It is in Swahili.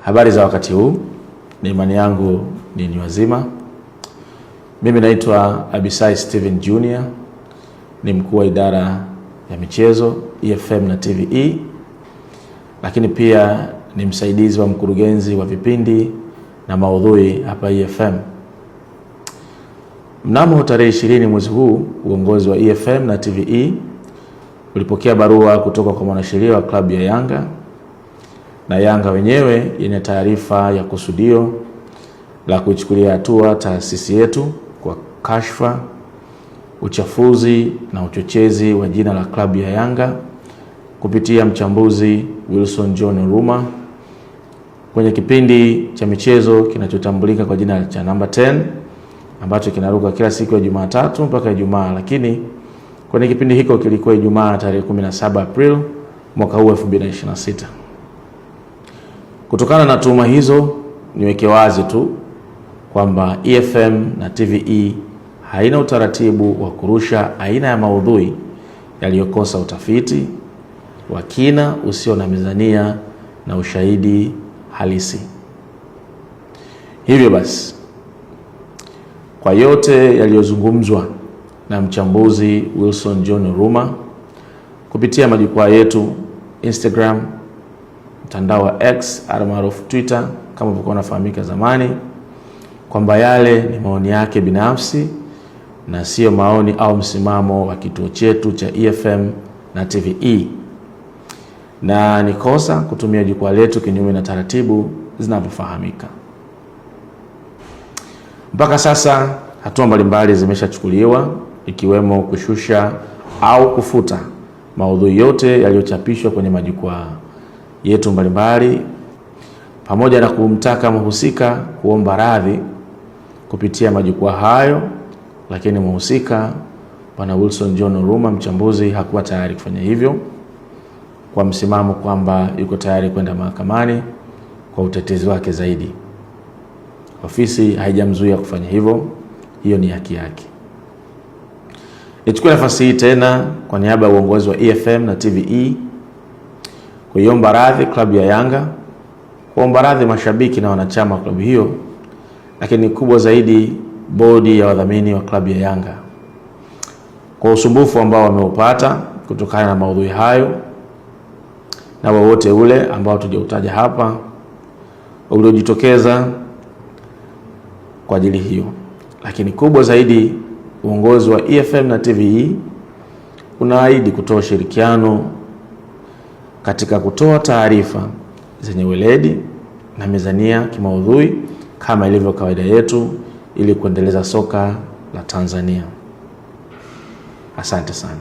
Habari za wakati huu, ni imani yangu ni wazima. Mimi naitwa Abisai Steven Junior, ni mkuu wa idara ya michezo EFM na TVE, lakini pia ni msaidizi wa mkurugenzi wa vipindi na maudhui hapa EFM. Mnamo tarehe 20 mwezi huu, uongozi wa EFM na TVE ulipokea barua kutoka kwa mwanasheria wa klabu ya Yanga, na Yanga wenyewe yenye taarifa ya kusudio la kuichukulia hatua taasisi yetu kwa kashfa, uchafuzi na uchochezi wa jina la klabu ya Yanga kupitia mchambuzi Wilson John Oruma kwenye kipindi cha michezo kinachotambulika kwa jina cha Number 10 ambacho kinaruka kila siku ya Jumatatu mpaka Ijumaa, lakini kwenye kipindi hiko kilikuwa Ijumaa tarehe 17 April mwaka huu 2026. Kutokana na tuhuma hizo, niweke wazi tu kwamba EFM na TVE haina utaratibu wa kurusha aina ya maudhui yaliyokosa utafiti wa kina usio na mizania na ushahidi halisi. Hivyo basi, kwa yote yaliyozungumzwa na mchambuzi Wilson John Oruma kupitia majukwaa yetu Instagram, mtandao wa X almaarufu Twitter kama ilivyokuwa inafahamika zamani, kwamba yale ni maoni yake binafsi na sio maoni au msimamo wa kituo chetu cha EFM na TVE, na ni kosa kutumia jukwaa letu kinyume na taratibu zinavyofahamika. Mpaka sasa hatua mbalimbali zimeshachukuliwa, ikiwemo kushusha au kufuta maudhui yote yaliyochapishwa kwenye majukwaa yetu mbalimbali, pamoja na kumtaka mhusika kuomba radhi kupitia majukwaa hayo, lakini mhusika Bwana Wilson John Oruma, mchambuzi, hakuwa tayari kufanya hivyo, kwa msimamo kwamba yuko tayari kwenda mahakamani kwa utetezi wake zaidi. Ofisi haijamzuia kufanya hivyo, hiyo ni haki yake. Nichukue nafasi hii tena kwa niaba ya uongozi wa EFM na TVE kuiomba radhi klabu ya Yanga, kuomba radhi mashabiki na wanachama wa klabu hiyo, lakini kubwa zaidi bodi ya wadhamini wa klabu ya Yanga kwa usumbufu ambao wameupata kutokana na maudhui hayo, na wowote ule ambao tujautaja hapa uliojitokeza kwa ajili hiyo. Lakini kubwa zaidi, uongozi wa EFM na TVE unaahidi kutoa ushirikiano katika kutoa taarifa zenye weledi na mizania kimaudhui kama ilivyo kawaida yetu, ili kuendeleza soka la Tanzania. Asante sana.